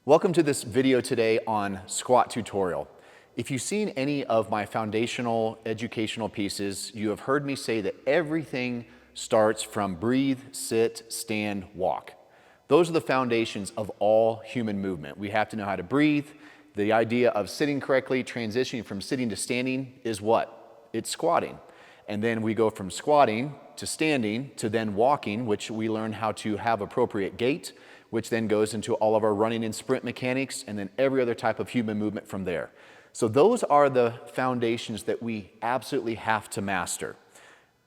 Welcome to this video today on squat tutorial. If you've seen any of my foundational educational pieces, you have heard me say that everything starts from breathe, sit, stand, walk. Those are the foundations of all human movement. We have to know how to breathe. The idea of sitting correctly, transitioning from sitting to standing is what? It's squatting. And then we go from squatting to standing to then walking, which we learn how to have appropriate gait, which then goes into all of our running and sprint mechanics, and then every other type of human movement from there. So those are the foundations that we absolutely have to master.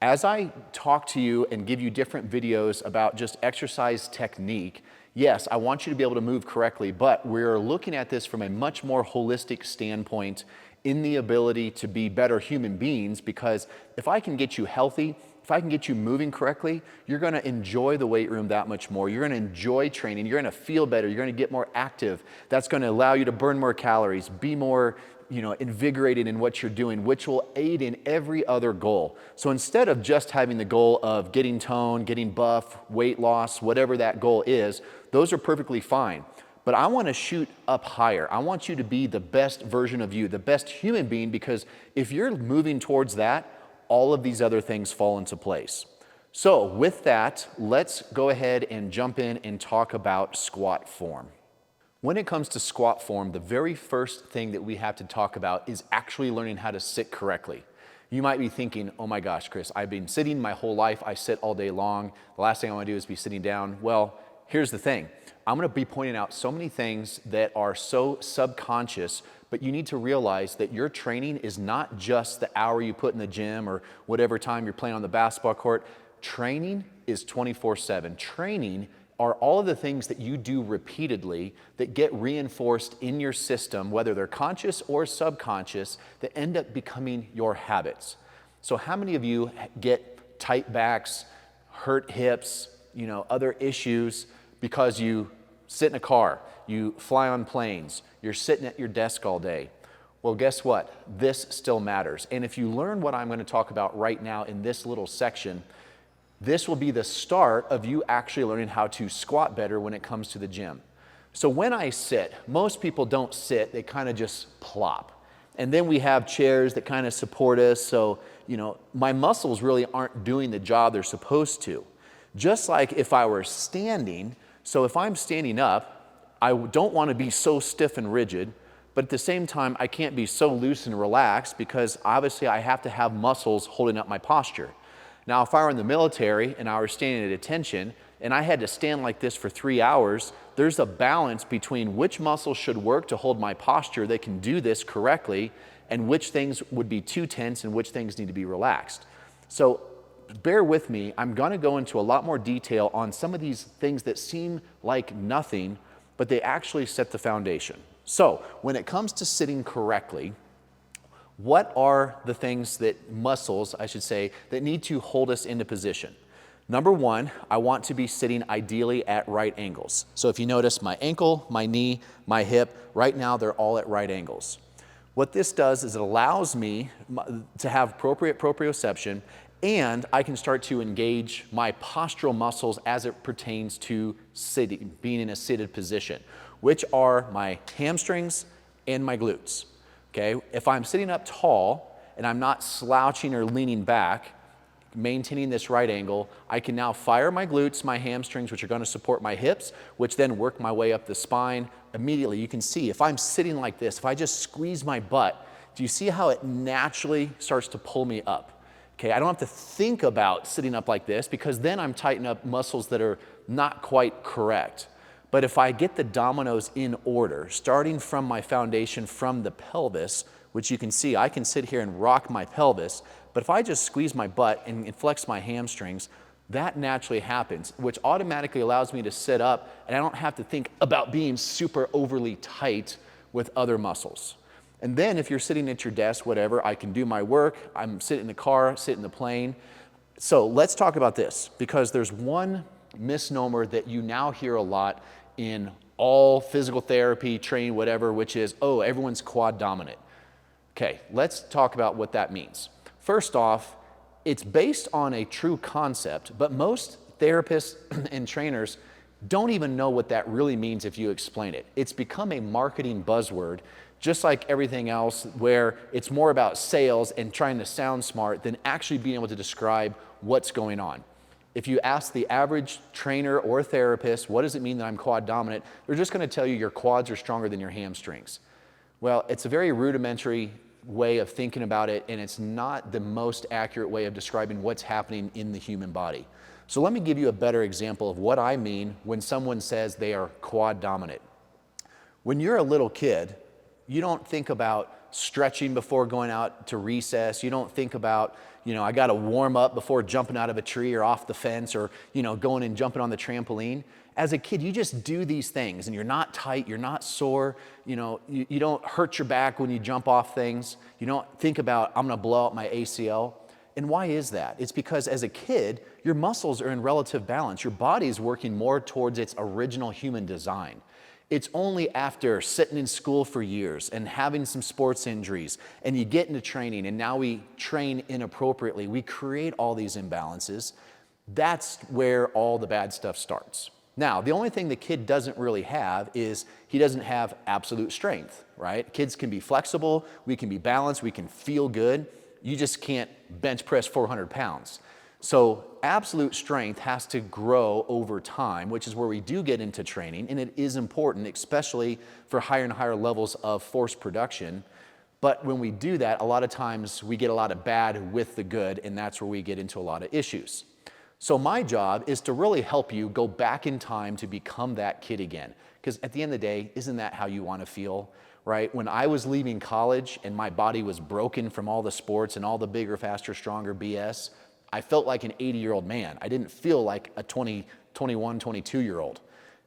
As I talk to you and give you different videos about just exercise technique, yes, I want you to be able to move correctly, but we're looking at this from a much more holistic standpoint in the ability to be better human beings, because if I can get you healthy, if I can get you moving correctly, you're gonna enjoy the weight room that much more. You're gonna enjoy training. You're gonna feel better. You're gonna get more active. That's gonna allow you to burn more calories, be more invigorated in what you're doing, which will aid in every other goal. So instead of just having the goal of getting toned, getting buff, weight loss, whatever that goal is, those are perfectly fine. But I wanna shoot up higher. I want you to be the best version of you, the best human being, because if you're moving towards that, all of these other things fall into place. So with that, let's go ahead and jump in and talk about squat form. When it comes to squat form, the very first thing that we have to talk about is actually learning how to sit correctly. You might be thinking, oh my gosh, Chris, I've been sitting my whole life. I sit all day long. The last thing I want to do is be sitting down. Well, here's the thing. I'm going to be pointing out so many things that are so subconscious, but you need to realize that your training is not just the hour you put in the gym or whatever time you're playing on the basketball court. Training is 24/7. Training are all of the things that you do repeatedly that get reinforced in your system, whether they're conscious or subconscious, that end up becoming your habits. So how many of you get tight backs, hurt hips, other issues because you sit in a car, you fly on planes, you're sitting at your desk all day? Well, guess what? This still matters. And if you learn what I'm going to talk about right now in this little section, this will be the start of you actually learning how to squat better when it comes to the gym. So when I sit, most people don't sit, they kind of just plop. And then we have chairs that kind of support us, so my muscles really aren't doing the job they're supposed to. Just like if I were standing, so if I'm standing up, I don't want to be so stiff and rigid, but at the same time, I can't be so loose and relaxed because obviously I have to have muscles holding up my posture. Now, if I were in the military and I were standing at attention and I had to stand like this for 3 hours, there's a balance between which muscles should work to hold my posture that can do this correctly and which things would be too tense and which things need to be relaxed. So bear with me, I'm gonna go into a lot more detail on some of these things that seem like nothing, but they actually set the foundation. So when it comes to sitting correctly, what are the things that muscles, I should say, that need to hold us into position? Number one, I want to be sitting ideally at right angles. So if you notice my ankle, my knee, my hip, right now they're all at right angles. What this does is it allows me to have appropriate proprioception, and I can start to engage my postural muscles as it pertains to sitting, being in a seated position, which are my hamstrings and my glutes. Okay? If I'm sitting up tall and I'm not slouching or leaning back, maintaining this right angle, I can now fire my glutes, my hamstrings, which are going to support my hips, which then work my way up the spine. Immediately, you can see if I'm sitting like this, if I just squeeze my butt, do you see how it naturally starts to pull me up? Okay, I don't have to think about sitting up like this because then I'm tightening up muscles that are not quite correct. But if I get the dominoes in order, starting from my foundation from the pelvis, which you can see, I can sit here and rock my pelvis, but if I just squeeze my butt and flex my hamstrings, that naturally happens, which automatically allows me to sit up and I don't have to think about being super overly tight with other muscles. And then if you're sitting at your desk, whatever, I can do my work, I'm sitting in the car, sit in the plane. So let's talk about this, because there's one misnomer that you now hear a lot in all physical therapy, training, whatever, which is, oh, everyone's quad dominant. Okay, let's talk about what that means. First off, it's based on a true concept, but most therapists and trainers don't even know what that really means if you explain it. It's become a marketing buzzword, just like everything else, where it's more about sales and trying to sound smart than actually being able to describe what's going on. If you ask the average trainer or therapist, what does it mean that I'm quad dominant? They're just going to tell you your quads are stronger than your hamstrings. Well, it's a very rudimentary way of thinking about it, and it's not the most accurate way of describing what's happening in the human body. So let me give you a better example of what I mean when someone says they are quad dominant. When you're a little kid, you don't think about stretching before going out to recess. You don't think about, I got to warm up before jumping out of a tree or off the fence or, going and jumping on the trampoline. As a kid, you just do these things and you're not tight, you're not sore, you don't hurt your back when you jump off things. You don't think about, I'm going to blow out my ACL. And why is that? It's because as a kid, your muscles are in relative balance. Your body is working more towards its original human design. It's only after sitting in school for years and having some sports injuries and you get into training and now we train inappropriately, we create all these imbalances. That's where all the bad stuff starts. Now, the only thing the kid doesn't really have is he doesn't have absolute strength, right? Kids can be flexible, we can be balanced, we can feel good. You just can't bench press 400 pounds. So absolute strength has to grow over time, which is where we do get into training, and it is important, especially for higher and higher levels of force production. But when we do that, a lot of times we get a lot of bad with the good, and that's where we get into a lot of issues. So my job is to really help you go back in time to become that kid again. Because at the end of the day, isn't that how you want to feel? Right? When I was leaving college and my body was broken from all the sports and all the bigger, faster, stronger BS, I felt like an 80-year-old man. I didn't feel like a 20, 21, 22-year-old.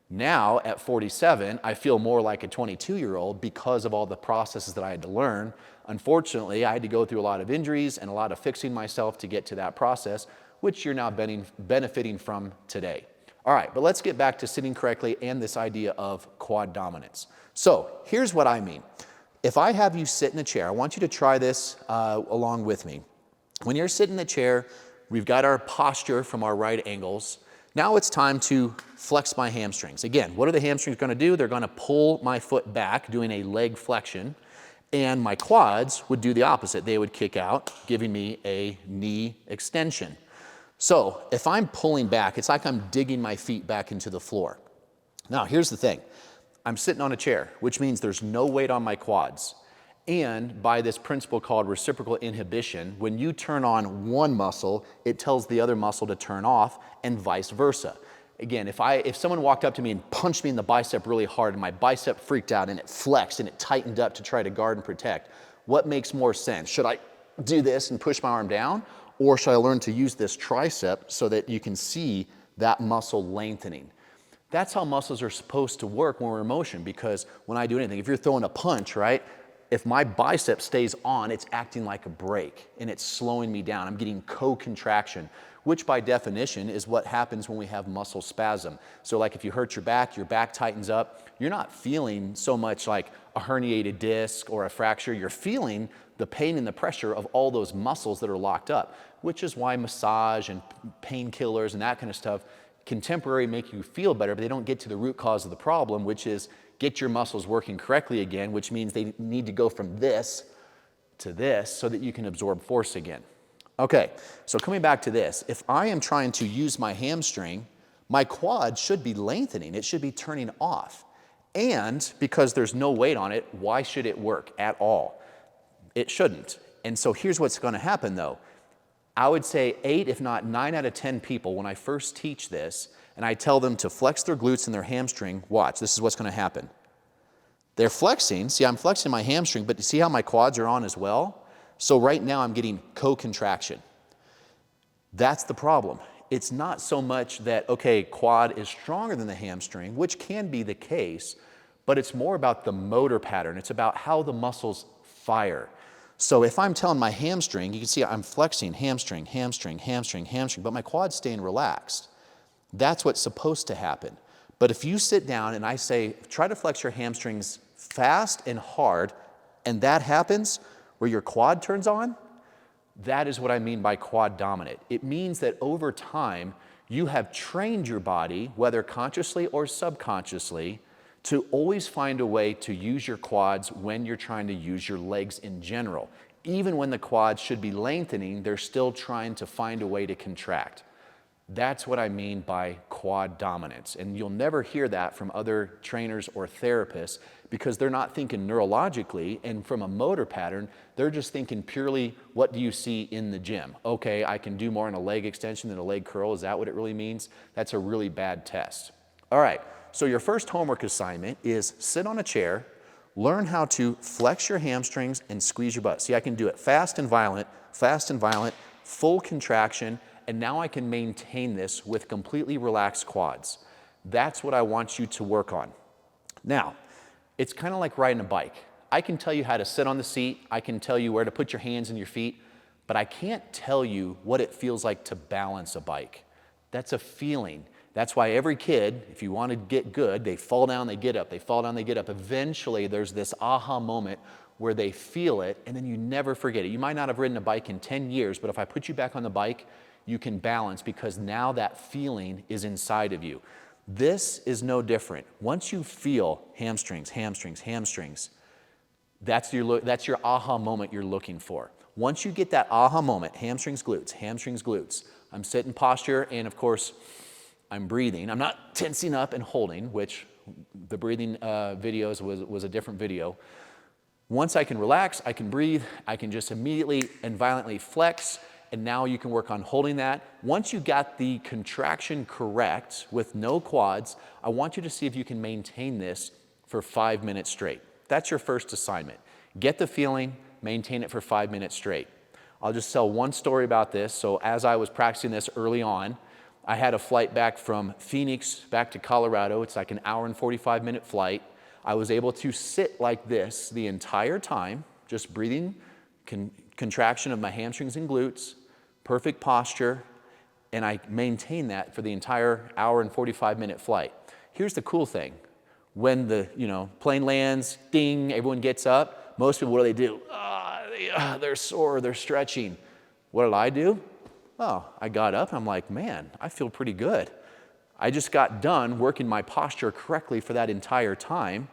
Now at 47, I feel more like a 22-year-old because of all the processes that I had to learn. Unfortunately, I had to go through a lot of injuries and a lot of fixing myself to get to that process, which you're now benefiting from today. All right, but let's get back to sitting correctly and this idea of quad dominance. So here's what I mean. If I have you sit in a chair, I want you to try this along with me. When you're sitting in the chair, we've got our posture from our right angles. Now it's time to flex my hamstrings. Again, what are the hamstrings going to do? They're going to pull my foot back, doing a leg flexion, and my quads would do the opposite. They would kick out, giving me a knee extension. So if I'm pulling back, it's like I'm digging my feet back into the floor. Now, here's the thing. I'm sitting on a chair, which means there's no weight on my quads. And by this principle called reciprocal inhibition, when you turn on one muscle, it tells the other muscle to turn off, and vice versa. Again, if someone walked up to me and punched me in the bicep really hard and my bicep freaked out and it flexed and it tightened up to try to guard and protect, what makes more sense? Should I do this and push my arm down? Or should I learn to use this tricep so that you can see that muscle lengthening? That's how muscles are supposed to work when we're in motion, because when I do anything, if you're throwing a punch, right? If my bicep stays on, it's acting like a brake and it's slowing me down. I'm getting co-contraction, which by definition is what happens when we have muscle spasm. So like if you hurt your back tightens up, you're not feeling so much like a herniated disc or a fracture. You're feeling the pain and the pressure of all those muscles that are locked up, which is why massage and painkillers and that kind of stuff can temporarily make you feel better, but they don't get to the root cause of the problem, which is get your muscles working correctly again, which means they need to go from this to this so that you can absorb force again. Okay, so coming back to this, if I am trying to use my hamstring, my quad should be lengthening. It should be turning off. And because there's no weight on it, why should it work at all? It shouldn't. And so here's what's going to happen though. I would say 8, if not 9 out of 10 people, when I first teach this, and I tell them to flex their glutes and their hamstring, watch, this is what's going to happen. They're flexing. See, I'm flexing my hamstring, but you see how my quads are on as well? So right now I'm getting co-contraction. That's the problem. It's not so much that, okay, quad is stronger than the hamstring, which can be the case, but it's more about the motor pattern. It's about how the muscles fire. So if I'm telling my hamstring, you can see I'm flexing hamstring, hamstring, hamstring, hamstring, but my quad's staying relaxed. That's what's supposed to happen. But if you sit down and I say, try to flex your hamstrings fast and hard, and that happens where your quad turns on, that is what I mean by quad dominant. It means that over time, You have trained your body, whether consciously or subconsciously, to always find a way to use your quads when you're trying to use your legs in general. Even when the quads should be lengthening, they're still trying to find a way to contract. That's what I mean by quad dominance. And you'll never hear that from other trainers or therapists because they're not thinking neurologically and from a motor pattern, they're just thinking purely, what do you see in the gym? Okay, I can do more in a leg extension than a leg curl. Is that what it really means? That's a really bad test. All right, so your first homework assignment is sit on a chair, learn how to flex your hamstrings and squeeze your butt. See, I can do it fast and violent, full contraction, and now I can maintain this with completely relaxed quads. That's what I want you to work on. Now, it's kind of like riding a bike. I can tell you how to sit on the seat, I can tell you where to put your hands and your feet, but I can't tell you what it feels like to balance a bike. That's a feeling. That's why every kid, if you want to get good, they fall down, they get up, they fall down, they get up. Eventually, there's this aha moment where they feel it, and then you never forget it. You might not have ridden a bike in 10 years, but if I put you back on the bike, you can balance because now that feeling is inside of you. This is no different. Once you feel hamstrings, that's your aha moment you're looking for. Once you get that aha moment, hamstrings, glutes, I'm sitting posture, and of course, I'm breathing. I'm not tensing up and holding, which the breathing videos was a different video. Once I can relax, I can breathe, I can just immediately and violently flex, and now you can work on holding that. Once you got the contraction correct with no quads, I want you to see if you can maintain this for 5 minutes straight. That's your first assignment. Get the feeling, maintain it for 5 minutes straight. I'll just tell one story about this. So as I was practicing this early on, I had a flight back from Phoenix back to Colorado. It's like an hour and 45-minute flight. I was able to sit like this the entire time, just breathing, contraction of my hamstrings and glutes, perfect posture, and I maintained that for the entire hour and 45-minute flight. Here's the cool thing. When the plane lands, ding, everyone gets up, most people, what do? They're sore, they're stretching. What did I do? Oh, I got up and I'm like, man, I feel pretty good. I just got done working my posture correctly for that entire time.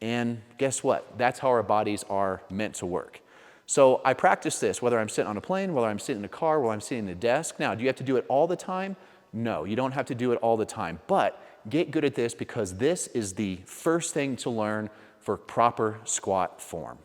And guess what? That's how our bodies are meant to work. So I practice this, whether I'm sitting on a plane, whether I'm sitting in a car, whether I'm sitting at a desk. Now, do you have to do it all the time? No, you don't have to do it all the time. But get good at this because this is the first thing to learn for proper squat form.